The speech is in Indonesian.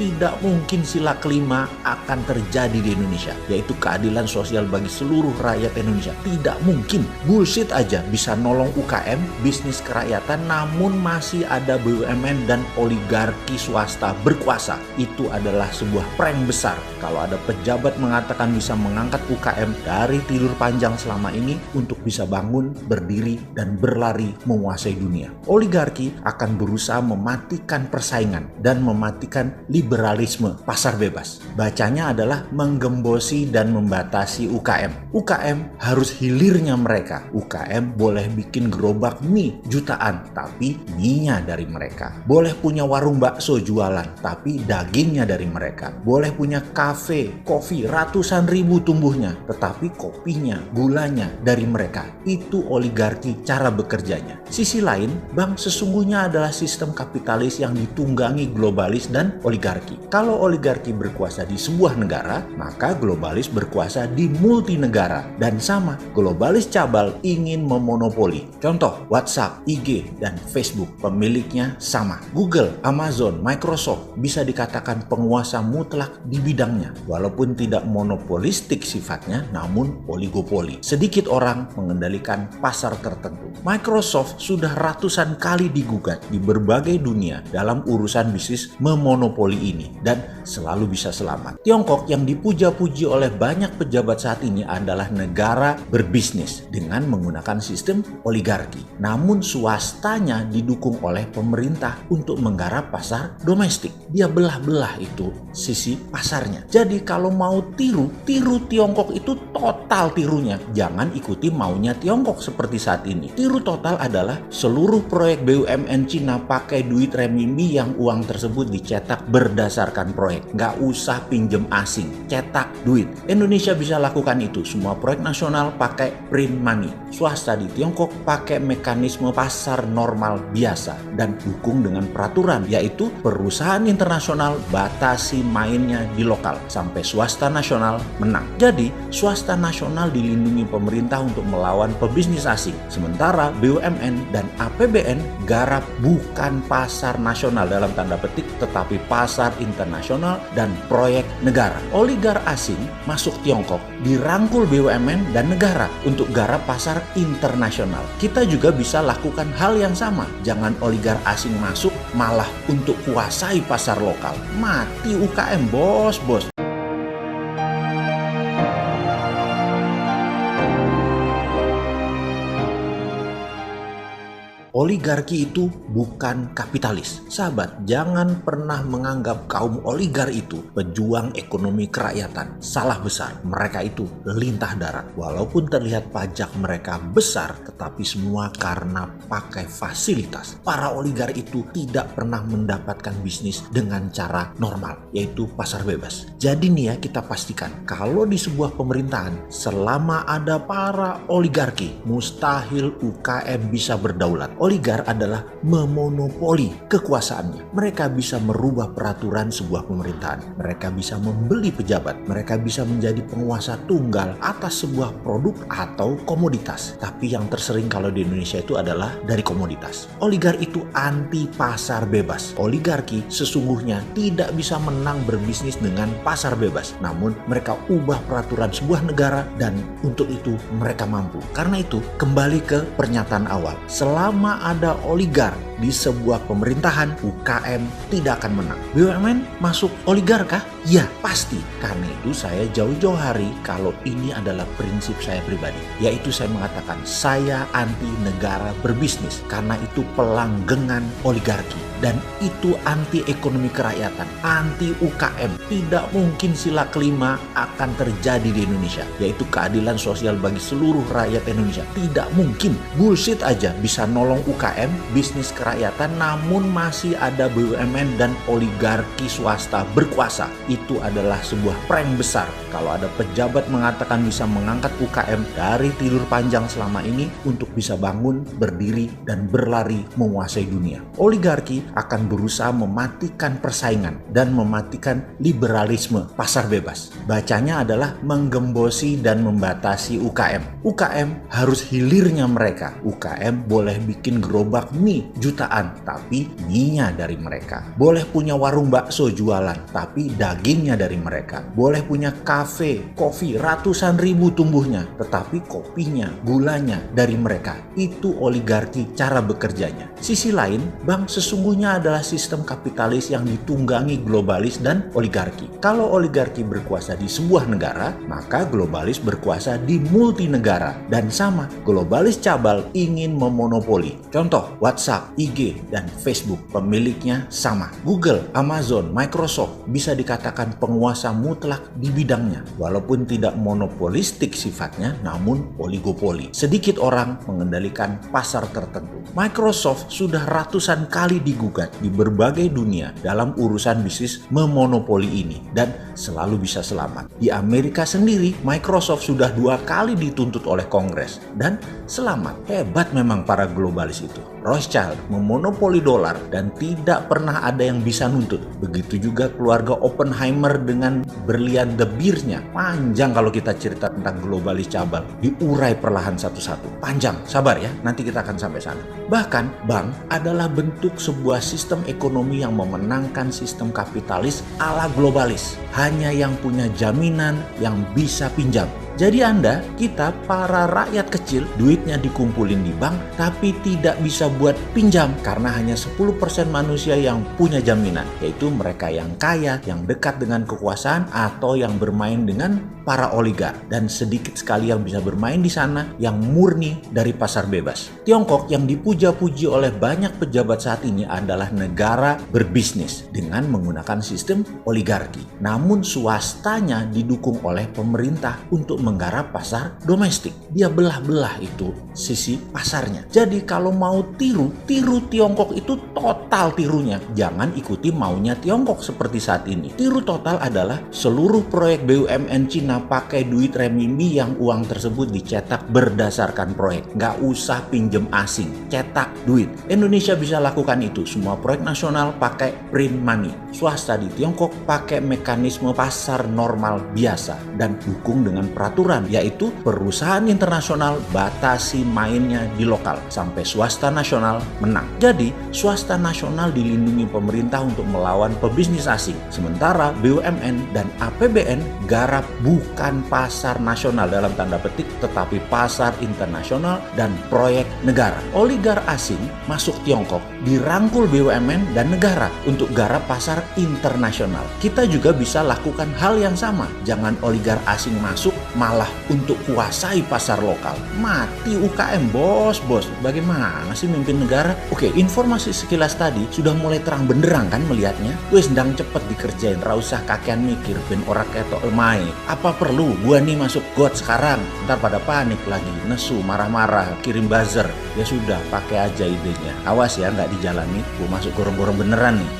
tidak mungkin sila kelima akan terjadi di Indonesia, yaitu keadilan sosial bagi seluruh rakyat Indonesia. Tidak mungkin. Bullshit aja bisa nolong UKM, bisnis kerakyatan, namun masih ada BUMN dan oligarki swasta berkuasa. Itu adalah sebuah prank besar kalau ada pejabat mengatakan bisa mengangkat UKM dari tidur panjang selama ini untuk bisa bangun, berdiri, dan berlari menguasai dunia. Oligarki akan berusaha mematikan persaingan dan mematikan liberalisme pasar bebas. Bacanya adalah menggembosi dan membatasi UKM. UKM harus hilirnya mereka. UKM boleh bikin gerobak mie jutaan, tapi mie-nya dari mereka. Boleh punya warung bakso jualan, tapi dagingnya dari mereka. Boleh punya kafe, kopi ratusan ribu tumbuhnya, tetapi kopinya, gulanya dari mereka. Itu oligarki cara bekerjanya. Sisi lain, bank sesungguhnya adalah sistem kapitalis yang ditunggangi globalis dan oligarki. Kalau oligarki berkuasa di sebuah negara, maka globalis berkuasa di multi negara. Dan sama, globalis cabal ingin memonopoli. Contoh, WhatsApp, IG, dan Facebook pemiliknya sama. Google, Amazon, Microsoft bisa dikatakan penguasa mutlak di bidangnya. Walaupun tidak monopolistik sifatnya, namun oligopoli. Sedikit orang mengendalikan pasar tertentu. Microsoft sudah ratusan kali digugat di berbagai dunia dalam urusan bisnis memonopoli ini dan selalu bisa selamat. Tiongkok yang dipuja-puji oleh banyak pejabat saat ini adalah negara berbisnis dengan menggunakan sistem oligarki. Namun swastanya didukung oleh pemerintah untuk menggarap pasar domestik. Dia belah-belah itu sisi pasarnya. Jadi kalau mau tiru Tiongkok itu total tirunya. Jangan ikuti maunya Tiongkok seperti saat ini. Tiru total adalah seluruh proyek BUMN Cina pakai duit renminbi yang uang tersebut dicetak berdasarkan proyek. Nggak usah pinjem asing, cetak duit. Indonesia bisa lakukan itu. Semua proyek nasional pakai print money. Swasta di Tiongkok pakai mekanisme pasar normal biasa dan dukung dengan peraturan, yaitu perusahaan internasional batasi mainnya di lokal sampai swasta nasional menang. Jadi swasta nasional dilindungi pemerintah untuk melawan pebisnis asing. Sementara BUMN dan APBN garap bukan pasar nasional dalam tanda petik, tetapi pasar internasional dan proyek negara. Oligar asing masuk Tiongkok, dirangkul BUMN dan negara untuk garap pasar internasional. Kita juga bisa lakukan hal yang sama. Jangan oligar asing masuk malah untuk kuasai pasar lokal. Mati UKM, bos. Oligarki itu bukan kapitalis. Sahabat, jangan pernah menganggap kaum oligar itu pejuang ekonomi kerakyatan. Salah besar. Mereka itu lintah darat. Walaupun terlihat pajak mereka besar, tetapi semua karena pakai fasilitas. Para oligar itu tidak pernah mendapatkan bisnis dengan cara normal, yaitu pasar bebas. Jadi nih ya, kita pastikan kalau di sebuah pemerintahan selama ada para oligarki, mustahil UKM bisa berdaulat. Oligar adalah memonopoli kekuasaannya. Mereka bisa merubah peraturan sebuah pemerintahan. Mereka bisa membeli pejabat. Mereka bisa menjadi penguasa tunggal atas sebuah produk atau komoditas. Tapi yang tersering kalau di Indonesia itu adalah dari komoditas. Oligar itu anti pasar bebas. Oligarki sesungguhnya tidak bisa menang berbisnis dengan pasar bebas. Namun mereka ubah peraturan sebuah negara dan untuk itu mereka mampu. Karena itu kembali ke pernyataan awal. Selama ada oligar di sebuah pemerintahan, UKM tidak akan menang. BUMN masuk oligar kah? Ya, pasti. Karena itu saya jauh-jauh hari kalau ini adalah prinsip saya pribadi. Yaitu saya mengatakan saya anti negara berbisnis. Karena itu pelanggengan oligarki. Dan itu anti ekonomi kerakyatan, anti UKM. Tidak mungkin sila kelima akan terjadi di Indonesia, yaitu keadilan sosial bagi seluruh rakyat Indonesia. Tidak mungkin. Bullshit aja bisa nolong UKM, bisnis kerakyatan, namun masih ada BUMN dan oligarki swasta berkuasa. Itu adalah sebuah prank besar kalau ada pejabat mengatakan bisa mengangkat UKM dari tidur panjang selama ini untuk bisa bangun, berdiri, dan berlari menguasai dunia. Oligarki akan berusaha mematikan persaingan dan mematikan liberalisme pasar bebas. Bacanya adalah menggembosi dan membatasi UKM. UKM harus hilirnya mereka. UKM boleh bikin gerobak mie jutaan jutaan, tapi mie-nya dari mereka. Boleh punya warung bakso jualan, tapi dagingnya dari mereka. Boleh punya kafe, kopi ratusan ribu tumbuhnya, tetapi kopinya, gulanya dari mereka. Itu oligarki cara bekerjanya. Sisi lain, bank sesungguhnya adalah sistem kapitalis yang ditunggangi globalis dan oligarki. Kalau oligarki berkuasa di sebuah negara, maka globalis berkuasa di multinegara. Dan sama, globalis cabal ingin memonopoli. Contoh, WhatsApp, IG, dan Facebook pemiliknya sama. Google, Amazon, Microsoft bisa dikatakan penguasa mutlak di bidangnya. Walaupun tidak monopolistik sifatnya, namun oligopoli. Sedikit orang mengendalikan pasar tertentu. Microsoft sudah ratusan kali digugat di berbagai dunia dalam urusan bisnis memonopoli ini dan selalu bisa selamat. Di Amerika sendiri, Microsoft sudah 2 kali dituntut oleh Kongres dan selamat. Hebat memang para globalis itu. Rothschild memonopoli dolar dan tidak pernah ada yang bisa nuntut. Begitu juga keluarga Oppenheimer dengan berlian De Beers-nya. Panjang kalau kita cerita tentang globalis cabal. Diurai perlahan satu-satu. Panjang, sabar ya, nanti kita akan sampai sana. Bahkan, bank adalah bentuk sebuah sistem ekonomi yang memenangkan sistem kapitalis ala globalis. Hanya yang punya jaminan yang bisa pinjam. Jadi Anda, kita, para rakyat kecil, duitnya dikumpulin di bank, tapi tidak bisa buat pinjam karena hanya 10% manusia yang punya jaminan, yaitu mereka yang kaya, yang dekat dengan kekuasaan, atau yang bermain dengan para oligark. Dan sedikit sekali yang bisa bermain di sana yang murni dari pasar bebas. Tiongkok yang dipuja-puji oleh banyak pejabat saat ini adalah negara berbisnis dengan menggunakan sistem oligarki. Namun swastanya didukung oleh pemerintah untuk menggarap pasar domestik. Dia belah-belah itu sisi pasarnya. Jadi kalau mau tiru Tiongkok itu total tirunya. Jangan ikuti maunya Tiongkok seperti saat ini. Tiru total adalah seluruh proyek BUMN Cina pakai duit renminbi yang uang tersebut dicetak berdasarkan proyek. Nggak usah pinjem asing, cetak duit. Indonesia bisa lakukan itu. Semua proyek nasional pakai print money. Swasta di Tiongkok pakai mekanisme pasar normal biasa dan dukung dengan peraturan, yaitu perusahaan internasional batasi mainnya di lokal sampai swasta nasional menang. Jadi swasta nasional dilindungi pemerintah untuk melawan pebisnis asing, sementara BUMN dan APBN garap bukan pasar nasional dalam tanda petik, tetapi pasar internasional dan proyek negara. Oligark asing masuk Tiongkok dirangkul BUMN dan negara untuk garap pasar internasional. Kita juga bisa lakukan hal yang sama. Jangan oligark asing masuk malah untuk kuasai pasar lokal. Mati UKM, bos. Bagaimana sih mimpin negara? Oke, informasi sekilas tadi sudah mulai terang benderang kan melihatnya? Wes ndang cepet dikerjain, ra usah kakean mikir ben ora ketok lemai. Apa perlu gua nih masuk got sekarang? Ntar pada panik lagi, nesu, marah-marah, kirim buzzer. Ya sudah, pakai aja idenya. Awas ya nggak dijalani, gua masuk gorong-gorong beneran nih.